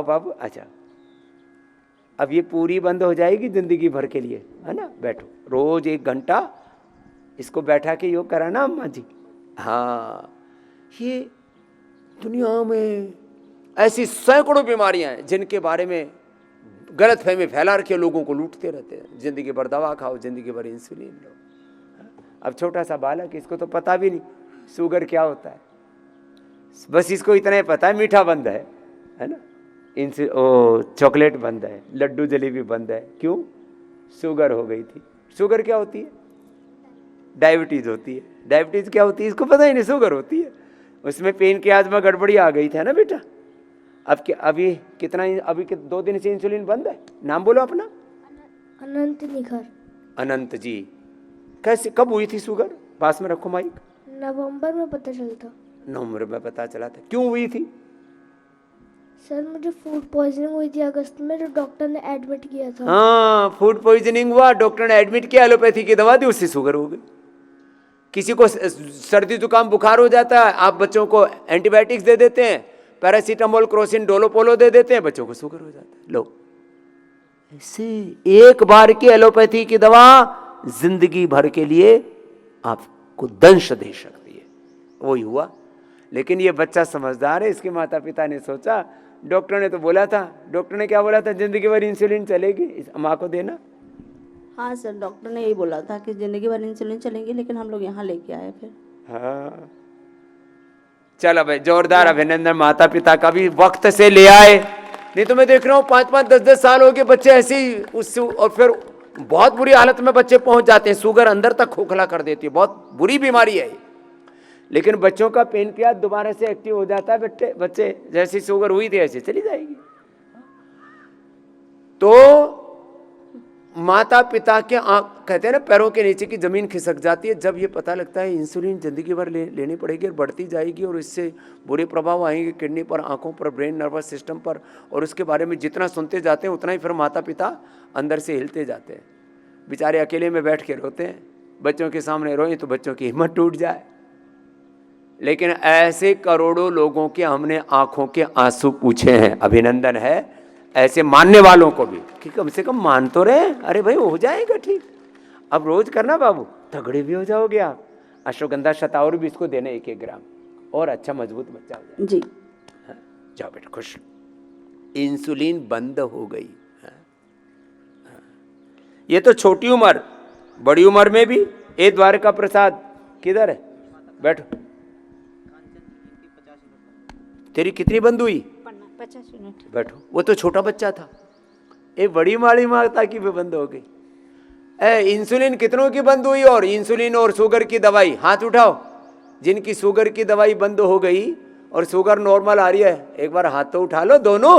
बाबू। अच्छा, अब ये पूरी बंद हो जाएगी जिंदगी भर के लिए, है ना। बैठो, रोज 1 घंटा इसको बैठा के योग कराना अम्मा जी। हाँ, ये दुनिया में ऐसी सैकड़ों बीमारियां हैं जिनके बारे में गलत फहमी फैला रखे, लोगों को लूटते रहते हैं। जिंदगी भर दवा खाओ, जिंदगी भर इंसुलिन लो। अब छोटा सा बालक, इसको तो पता भी नहीं शुगर क्या होता है, बस इसको इतना ही पता है मीठा बंद है ना, चॉकलेट बंद है, लड्डू जलेबी बंद है। क्यों? शुगर हो गई थी। शुगर क्या होती है? डायबिटीज होती है। डायबिटीज क्या होती है इसको पता ही नहीं, शुगर होती है। उसमें पेन की आजमा गड़बड़ी आ गई थी, है ना बेटा। अब क्या, अभी कितना, अभी 2 दिन से इंसुलिन बंद है। नाम बोलो अपना। अनंत निखर। अनंत जी, कैसे, कब हुई थी शुगर? पास में रखो माइक। नवंबर में पता चलता। नवंबर में पता चला था। क्यों हुई थी? सर मुझे फूड पॉइजनिंग हुई थी अगस्त में, जो डॉक्टर ने एडमिट किया था। हाँ, फूड पॉइजनिंग हुआ, डॉक्टर ने एडमिट किया, एलोपैथी की दवा दी, उससे शुगर हो गई। किसी को सर्दी जुकाम बुखार हो जाता है, आप बच्चों को एंटीबायोटिक्स दे देते हैं, पैरासीटामोल, क्रोसिन, डोलोपोलो दे देते हैं, बच्चों को शुगर हो जाता है। लो, ऐसे एक बार की एलोपैथी की दवा जिंदगी भर के लिए आपको दंश दे सकती है। वही हुआ। लेकिन ये बच्चा समझदार है, इसके माता पिता ने सोचा, डॉक्टर ने तो बोला था, डॉक्टर ने क्या बोला था, जिंदगी भर इंसुलिन चलेगी, इस माँ को देना। हाँ सर, डॉक्टर ने यही बोला था कि जिंदगी भर इंसुलिन चलेंगे, लेकिन हम लोग यहाँ लेके आए फिर। हाँ, चलो भाई, जोरदार अभिनंदन, माता पिता का भी वक्त से ले आए। नहीं तो मैं देख रहा हूँ 5-5, 10-10 साल हो गए बच्चे ऐसे ही उससे, और फिर बहुत बुरी हालत में बच्चे पहुंच जाते हैं। शुगर अंदर तक खोखला कर देती है, बहुत बुरी बीमारी है ये। लेकिन बच्चों का पेनक्रियास दोबारा से एक्टिव हो जाता है। बच्चे जैसी शुगर हुई थी ऐसे चली जाएगी। तो माता पिता के कहते हैं ना, पैरों के नीचे की जमीन खिसक जाती है जब ये पता लगता है इंसुलिन जिंदगी भर लेनी पड़ेगी और बढ़ती जाएगी, और इससे बुरे प्रभाव आएंगे किडनी पर, आंखों पर, ब्रेन, नर्वस सिस्टम पर। और उसके बारे में जितना सुनते जाते हैं उतना ही फिर माता पिता अंदर से हिलते जाते हैं। बेचारे अकेले में बैठ के रोते हैं, बच्चों के सामने रोए तो बच्चों की हिम्मत टूट जाए। लेकिन ऐसे करोड़ों लोगों के हमने आंखों के आंसू पूछे हैं। अभिनंदन है ऐसे मानने वालों को भी कि कम से कम मान तो रहे। अरे भाई, हो जाएगा ठीक। अब रोज करना बाबू, तगड़े भी हो जाओगे आप। अश्वगंधा शतावरी भी इसको देना 1-1 ग्राम, और अच्छा मजबूत बच्चा हो जाए जी। हाँ, जाओ बेटा खुश। इंसुलिन बंद हो गई। हाँ। ये तो छोटी उम्र, बड़ी उम्र में भी। ए द्वारका प्रसाद किधर है? बैठो। तेरी कितनी बंद हुई? 50 यूनिट। बैठो। वो तो छोटा बच्चा था। ये बड़ी माड़ी माता की भी बंद हो गई। इंसुलिन कितनों की बंद हुई? और इंसुलिन और शुगर की दवाई हाथ उठाओ। जिनकी शुगर की दवाई बंद हो गई और शुगर नॉर्मल आ रही है, एक बार हाथ तो उठा लो दोनों।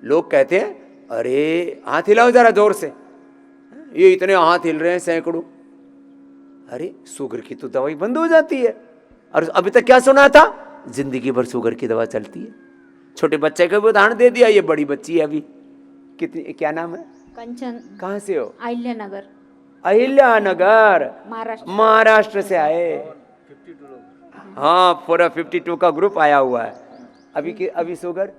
लोग कहते हैं अरे हाथ हिलाओ जरा जोर से, ये इतने हाथ हिल रहे हैं सैकड़ों। अरे शुगर की तो दवाई बंद हो जाती है। और अभी तक क्या सुना था? जिंदगी भर शुगर की दवा चलती है। छोटे बच्चे का भी उदाहरण दे दिया। ये बड़ी बच्ची है अभी, कितनी, क्या नाम है? कंचन। कहाँ से हो? अहिल्यानगर। अहिल्यानगर, महाराष्ट्र। महाराष्ट्र से आए। हाँ, पूरा 52 का ग्रुप आया हुआ है। अभी शुगर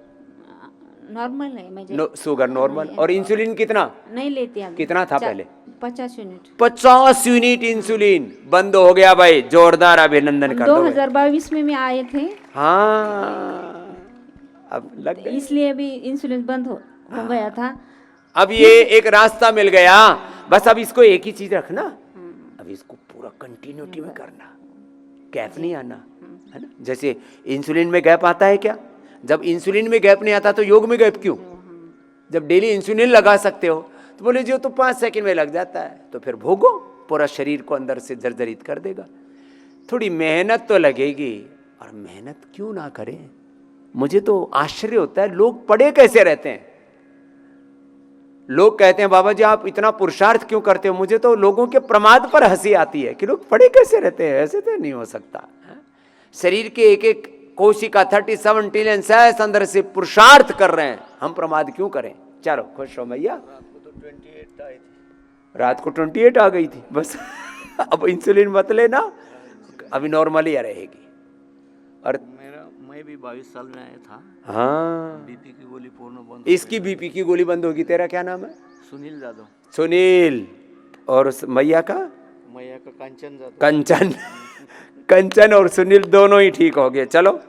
नॉर्मल है मुझे। Sugar normal. और इंसुलिन कितना नहीं लेती अभी। कितना था पहले? 50 यूनिट। 50 यूनिट इंसुलिन बंद हो गया भाई। जोरदार अभिनंदन कर दो। 2022 में आए थे। हाँ, अब लग गए। इसलिए अभी इंसुलिन बंद हो गया था। अब ये एक रास्ता मिल गया। बस अब इसको एक ही चीज रखना, अब इसको पूरा कंटिन्यूटी में करना, गैप नहीं आना, है ना। जैसे इंसुलिन में गैप आता है क्या? जब इंसुलिन में गैप नहीं आता तो योग में गैप क्यों? जब डेली इंसुलिन लगा सकते हो तो बोले जो तो 5 सेकंड में लग जाता है, तो फिर भोगो, पूरा शरीर को अंदर से जर्जरित कर देगा। थोड़ी मेहनत तो लगेगी। और मेहनत क्यों ना करें? मुझे तो आश्चर्य होता है लोग पढ़े कैसे रहते हैं। लोग कहते हैं बाबा जी आप इतना पुरुषार्थ क्यों करते हो? मुझे तो लोगों के प्रमाद पर हंसी आती है कि लोग पढ़े कैसे रहते हैं। ऐसे तो नहीं हो सकता। शरीर के एक एक कोशिका 37 ट्रिलियन सेल्स अंदर से पुरुषार्थ कर रहे हैं, हम प्रमाद क्यों करें? चलो खुश हो मैया। रात को 28 आ गई थी बस। अब इंसुलिन मत लेना, अभी नॉर्मल ही रहेगी। और मैं भी 22 साल में आया था। हाँ, बीपी की गोली पूर्ण बंद। इसकी बीपी की गोली बंद होगी। तेरा क्या नाम है? सुनील जादव। सुनील। और उस मैया का? मैया का कंचन जादव। कंचन। कंचन और सुनील दोनों ही ठीक हो गए। चलो